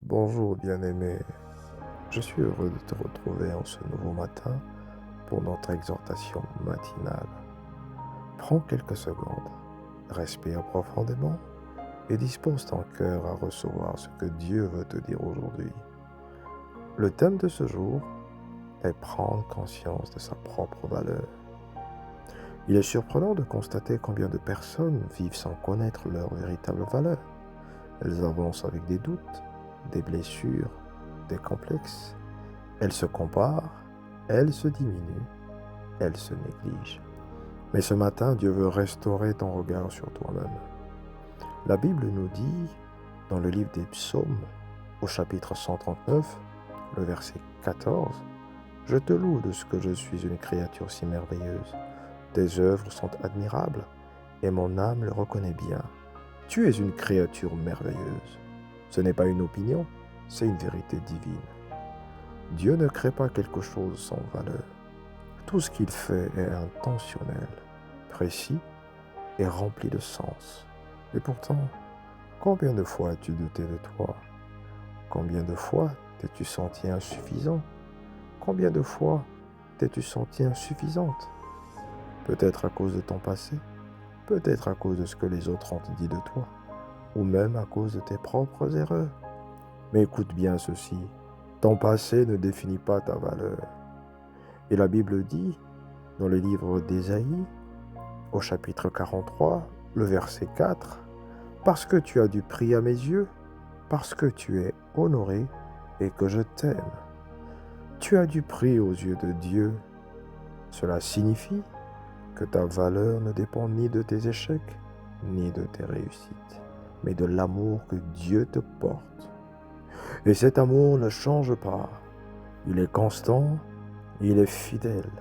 Bonjour bien-aimé, je suis heureux de te retrouver en ce nouveau matin pour notre exhortation matinale. Prends quelques secondes, respire profondément et dispose ton cœur à recevoir ce que Dieu veut te dire aujourd'hui. Le thème de ce jour est prendre conscience de sa propre valeur. Il est surprenant de constater combien de personnes vivent sans connaître leur véritable valeur. Elles avancent avec des doutes, des blessures, des complexes. Elles se comparent, elles se diminuent, elles se négligent. Mais ce matin, Dieu veut restaurer ton regard sur toi-même. La Bible nous dit, dans le livre des Psaumes, au chapitre 139, le verset 14, « Je te loue de ce que je suis une créature si merveilleuse. Tes œuvres sont admirables, et mon âme le reconnaît bien. Tu es une créature merveilleuse. » Ce n'est pas une opinion, c'est une vérité divine. Dieu ne crée pas quelque chose sans valeur. Tout ce qu'il fait est intentionnel, précis et rempli de sens. Et pourtant, combien de fois as-tu douté de toi? Combien de fois t'es-tu senti insuffisant? Combien de fois t'es-tu senti insuffisante? Peut-être à cause de ton passé, peut-être à cause de ce que les autres ont dit de toi, ou même à cause de tes propres erreurs. Mais écoute bien ceci, ton passé ne définit pas ta valeur. Et la Bible dit, dans le livre d'Ésaïe, au chapitre 43, le verset 4, « Parce que tu as du prix à mes yeux, parce que tu es honoré et que je t'aime. Tu as du prix aux yeux de Dieu. » Cela signifie que ta valeur ne dépend ni de tes échecs, ni de tes réussites, mais de l'amour que Dieu te porte. Et cet amour ne change pas. Il est constant, il est fidèle.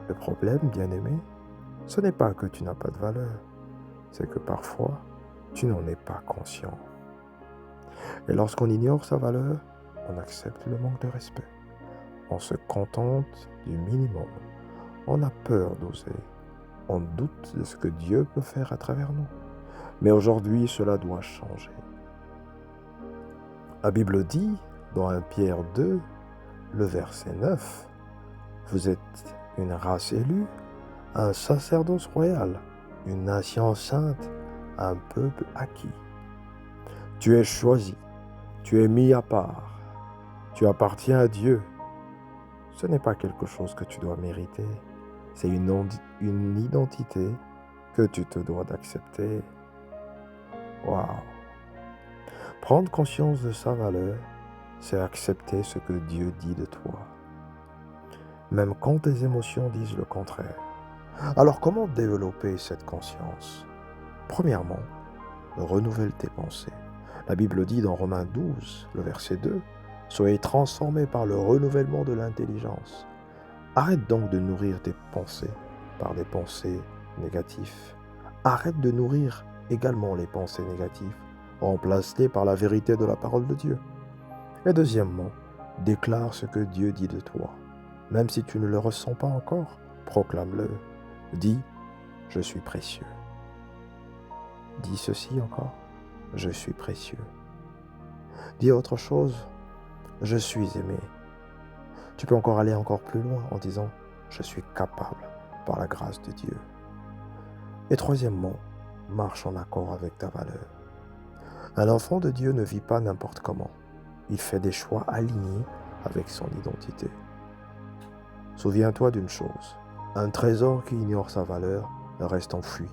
Le problème, bien-aimé, ce n'est pas que tu n'as pas de valeur, c'est que parfois, tu n'en es pas conscient. Et lorsqu'on ignore sa valeur, on accepte le manque de respect. On se contente du minimum. On a peur d'oser. On doute de ce que Dieu peut faire à travers nous. Mais aujourd'hui, cela doit changer. La Bible dit, dans 1 Pierre 2, le verset 9, « Vous êtes une race élue, un sacerdoce royal, une nation sainte, un peuple acquis. Tu es choisi, tu es mis à part, tu appartiens à Dieu. » Ce n'est pas quelque chose que tu dois mériter, c'est une identité que tu te dois d'accepter. Waouh! Prendre conscience de sa valeur, c'est accepter ce que Dieu dit de toi, même quand tes émotions disent le contraire. Alors comment développer cette conscience? Premièrement, renouvelle tes pensées. La Bible dit dans Romains 12, le verset 2, « Soyez transformés par le renouvellement de l'intelligence. » Arrête donc de nourrir tes pensées par des pensées négatives. Arrête de nourrir également les pensées négatives. Remplace-les par la vérité de la parole de Dieu. Et deuxièmement, déclare ce que Dieu dit de toi. Même si tu ne le ressens pas encore, proclame-le. Dis, je suis précieux. Dis ceci encore, je suis précieux. Dis autre chose, je suis aimé. Tu peux encore aller encore plus loin en disant, je suis capable par la grâce de Dieu. Et troisièmement, marche en accord avec ta valeur. Un enfant de Dieu ne vit pas n'importe comment. Il fait des choix alignés avec son identité. Souviens-toi d'une chose, un trésor qui ignore sa valeur reste enfoui,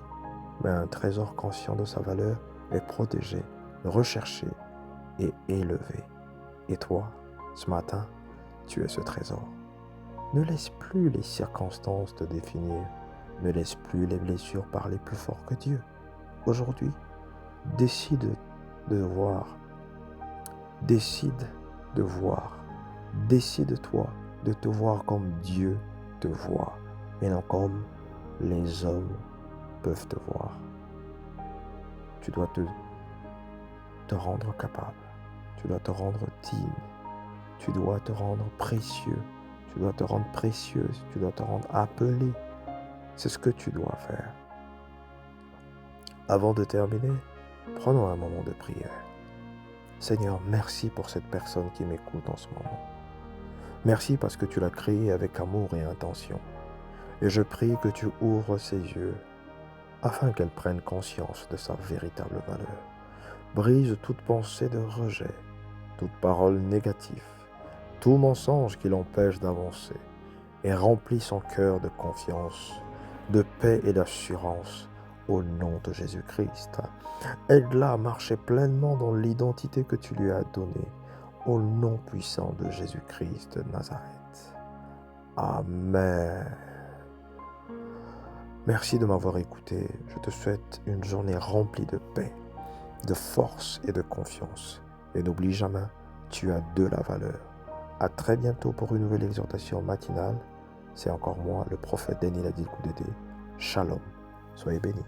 mais un trésor conscient de sa valeur est protégé, recherché et élevé. Et toi, ce matin, tu es ce trésor. Ne laisse plus les circonstances te définir, ne laisse plus les blessures parler plus fort que Dieu. Aujourd'hui, décide de voir, décide-toi de te voir comme Dieu te voit et non comme les hommes peuvent te voir. Tu dois te rendre capable, tu dois te rendre digne, tu dois te rendre précieux, tu dois te rendre précieuse, tu dois te rendre appelé. C'est ce que tu dois faire. Avant de terminer, prenons un moment de prière. Seigneur, merci pour cette personne qui m'écoute en ce moment. Merci parce que tu l'as créée avec amour et intention. Et je prie que tu ouvres ses yeux afin qu'elle prenne conscience de sa véritable valeur. Brise toute pensée de rejet, toute parole négative, tout mensonge qui l'empêche d'avancer et remplis son cœur de confiance, de paix et d'assurance au nom de Jésus-Christ. Aide-la à marcher pleinement dans l'identité que tu lui as donnée au nom puissant de Jésus-Christ de Nazareth. Amen. Merci de m'avoir écouté. Je te souhaite une journée remplie de paix, de force et de confiance. Et n'oublie jamais, tu as de la valeur. À très bientôt pour une nouvelle exhortation matinale. C'est encore moi, le prophète Denis Ladil Koudédé. Shalom. Soyez bénis.